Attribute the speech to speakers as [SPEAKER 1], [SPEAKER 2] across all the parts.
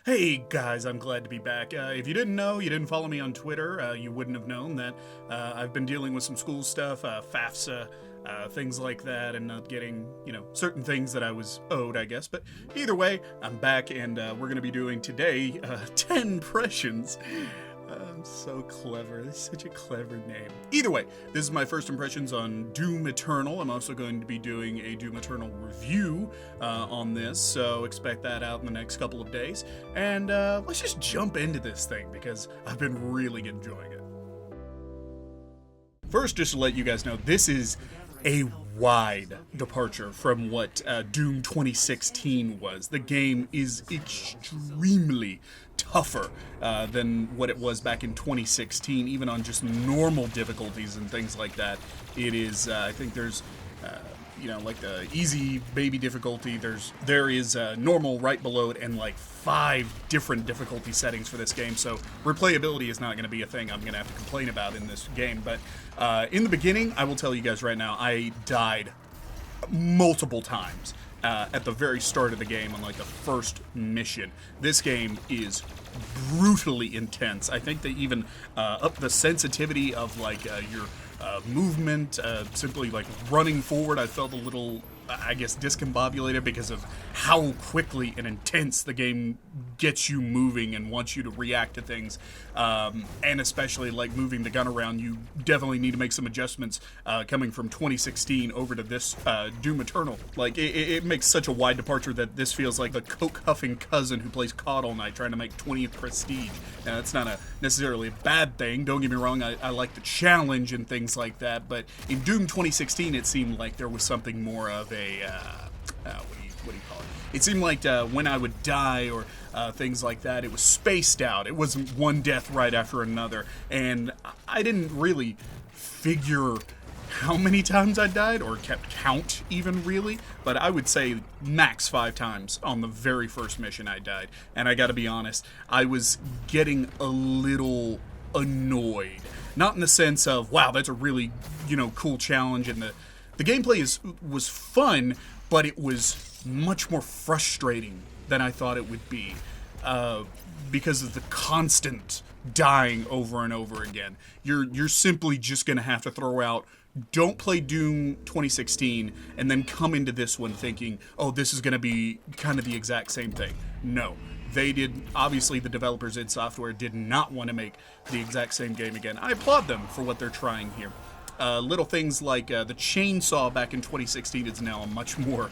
[SPEAKER 1] Hey guys, I'm glad to be back. If you didn't know, you didn't follow me on Twitter, you wouldn't have known that I've been dealing with some school stuff, FAFSA, things like that, and not getting, certain things that I was owed, I guess. But either way, I'm back, and we're going to be doing today 10pressions. I'm so clever. That's such a clever name. Either way, this is my first impressions on Doom Eternal. I'm also going to be doing a Doom Eternal review on this, so expect that out in the next couple of days. And let's just jump into this thing because I've been really enjoying it. First, just to let you guys know, this is a wide departure from what Doom 2016 was. The game is extremely tougher than what it was back in 2016, even on just normal difficulties and things like that. It is, I think there's, like the easy baby difficulty, there is normal right below it, and like 5 different difficulty settings for this game, so replayability is not going to be a thing I'm going to have to complain about in this game. But in the beginning, I will tell you guys right now, I died multiple times at the very start of the game on like the first mission. This game is brutally intense. I think they even up the sensitivity of like your movement, simply like running forward. I felt a little, I guess, discombobulated because of how quickly and intense the game gets you moving and wants you to react to things, and especially like moving the gun around. You definitely need to make some adjustments coming from 2016 over to this Doom Eternal. Like it makes such a wide departure that this feels like the coke huffing cousin who plays COD all night trying to make 20th Prestige. Now that's not necessarily a bad thing, don't get me wrong. I like the challenge and things like that, but in Doom 2016 it seemed like there was something more of a what do you call it? It seemed like when I would die or things like that, it was spaced out. It wasn't one death right after another, and I didn't really figure how many times I died or kept count even, really, but I would say max 5 times on the very first mission I died. And I gotta be honest, I was getting a little annoyed. Not in the sense of, wow, that's a really, cool challenge, and the gameplay was fun, but it was much more frustrating than I thought it would be because of the constant dying over and over again. You're simply just going to have to throw out, don't play Doom 2016 and then come into this one thinking, oh, this is going to be kind of the exact same thing. No. Obviously the developers id Software did not want to make the exact same game again. I applaud them for what they're trying here. Little things like the chainsaw back in 2016 is now a much more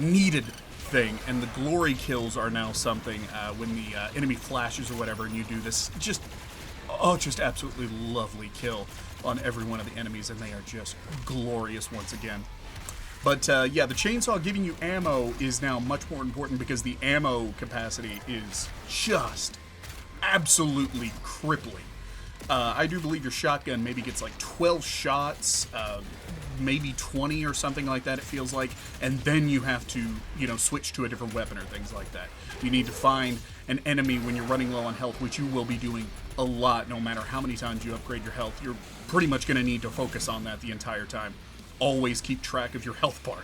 [SPEAKER 1] needed thing, and the glory kills are now something when the enemy flashes or whatever, and you do this just absolutely lovely kill on every one of the enemies, and they are just glorious once again. But the chainsaw giving you ammo is now much more important because the ammo capacity is just absolutely crippling. I do believe your shotgun maybe gets like 12 shots, maybe 20 or something like that, it feels like, and then you have to, switch to a different weapon or things like that. You need to find an enemy when you're running low on health, which you will be doing a lot no matter how many times you upgrade your health. You're pretty much going to need to focus on that the entire time. Always keep track of your health bar.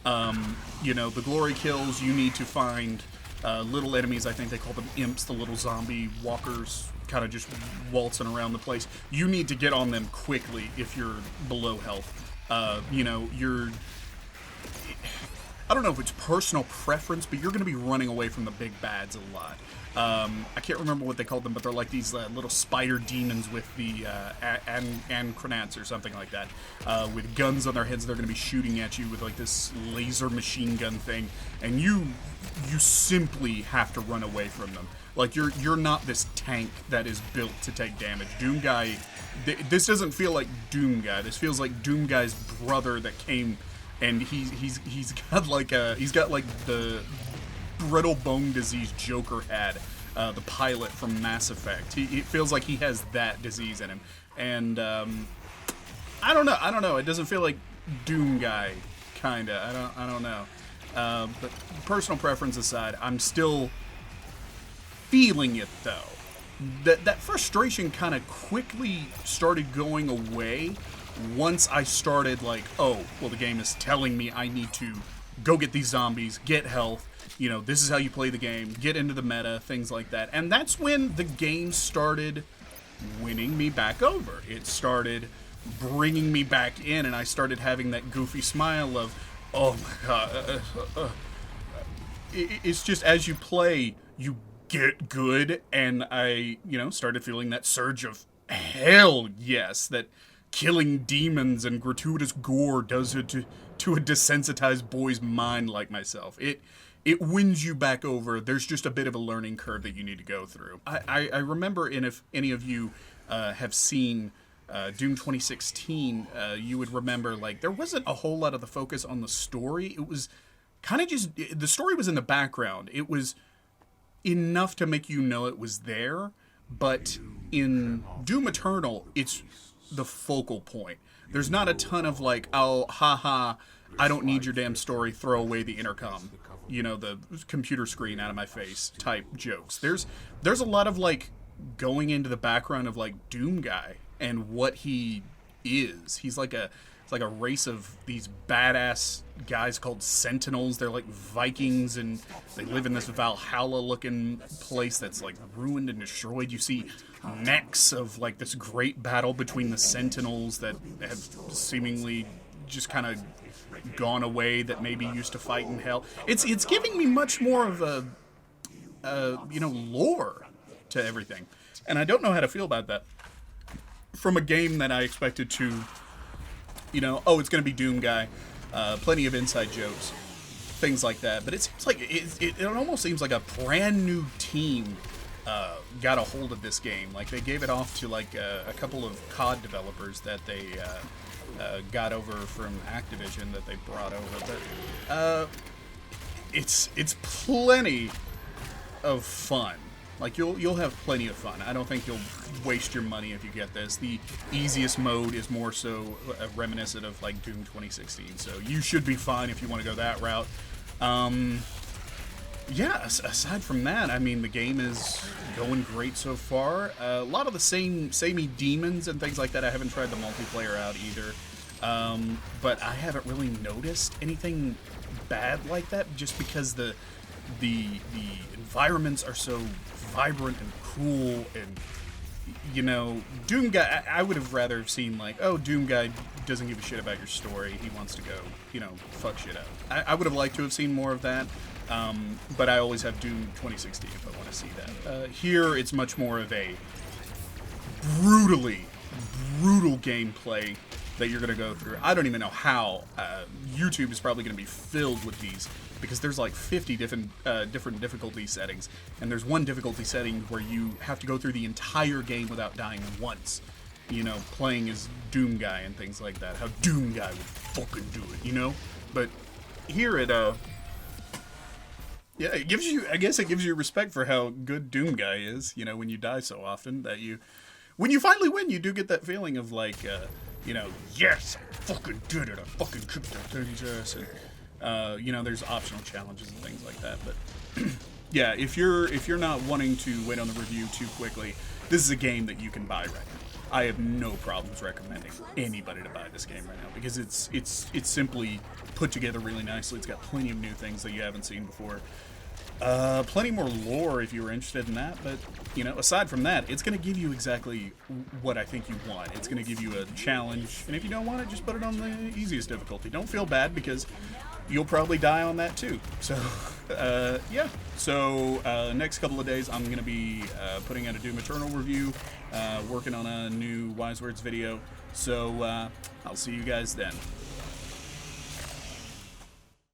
[SPEAKER 1] The glory kills, you need to find little enemies. I think they call them imps, the little zombie walkers, kind of just waltzing around the place. You need to get on them quickly if you're below health. I don't know if it's personal preference, but you're going to be running away from the big bads a lot. I can't remember what they called them, but they're like these little spider demons with the Ankronats or something like that. With guns on their heads, they're going to be shooting at you with like this laser machine gun thing, and you simply have to run away from them. Like you're not this tank that is built to take damage. Doom Guy, this doesn't feel like Doom Guy. This feels like Doom Guy's brother that came, and he's got like the brittle bone disease Joker had, the pilot from Mass Effect. It feels like he has that disease in him, and I don't know. It doesn't feel like Doom Guy, kinda. I don't know. But personal preference aside, I'm still feeling it though. That frustration kind of quickly started going away once I started like, oh, well, the game is telling me I need to go get these zombies, get health, you know, this is how you play the game, get into the meta, things like that. And that's when the game started winning me back over. It started bringing me back in, and I started having that goofy smile of, oh my god. It's just, as you play, you get good, and I, you know, started feeling that surge of hell yes, that killing demons and gratuitous gore does it to a desensitized boy's mind like myself. It wins you back over. There's just a bit of a learning curve that you need to go through. I remember, and if any of you have seen Doom 2016, you would remember, like, there wasn't a whole lot of the focus on the story. It was kind of just, the story was in the background. It was enough to make you know it was there, but in Doom Eternal, it's the focal point. There's not a ton of, like, oh, haha, I don't need your damn story, throw away the intercom, you know, the computer screen out of my face type jokes. There's a lot of, like, going into the background of, like, Doom Guy and what he is. He's like a race of these badass guys called Sentinels. They're like Vikings, and they live in this Valhalla-looking place that's like ruined and destroyed. You see mechs of like this great battle between the Sentinels that have seemingly just kind of gone away, that maybe used to fight in hell. It's giving me much more of a you know, lore to everything, and I don't know how to feel about that from a game that I expected to, you know, oh, it's going to be Doom Guy, plenty of inside jokes, things like that. But it seems like it almost seems like a brand new team got a hold of this game. Like, they gave it off to like a couple of COD developers that they got over from Activision, that they brought over. But it's plenty of fun. Like, you'll have plenty of fun. I don't think you'll waste your money if you get this. The easiest mode is more so reminiscent of like Doom 2016, so you should be fine if you want to go that route. Yeah, aside from that, I mean, the game is going great so far. A lot of the samey demons and things like that. I haven't tried the multiplayer out either, but I haven't really noticed anything bad like that, just because the environments are so vibrant and cool. And, you know, Doom Guy, I would have rather seen like, oh, Doom Guy doesn't give a shit about your story, he wants to go, you know, fuck shit up. I would have liked to have seen more of that, but I always have Doom 2016 if I want to see that. Here it's much more of a brutal gameplay that you're going to go through. I don't even know how. YouTube is probably going to be filled with these, because there's like 50 different difficulty settings, and there's one difficulty setting where you have to go through the entire game without dying once. You know, playing as Doom Guy and things like that. How Doom Guy would fucking do it, you know? But here it, yeah, it gives you, I guess it gives you respect for how good Doom Guy is, you know, when you die so often, that when you finally win, you do get that feeling of like, you know, yes, I fucking did it, I fucking kicked that thing's ass. And, you know, there's optional challenges and things like that, but yeah, if you're not wanting to wait on the review too quickly, this is a game that you can buy right now. I have no problems recommending anybody to buy this game right now, because it's simply put together really nicely. It's got plenty of new things that you haven't seen before. Plenty more lore if you were interested in that, but, you know, aside from that, it's going to give you exactly what I think you want. It's going to give you a challenge, and if you don't want it, just put it on the easiest difficulty. Don't feel bad, because you'll probably die on that too. So, yeah. So, next couple of days, I'm going to be putting out a Doom Eternal review, working on a new Wise Words video. So, I'll see you guys then.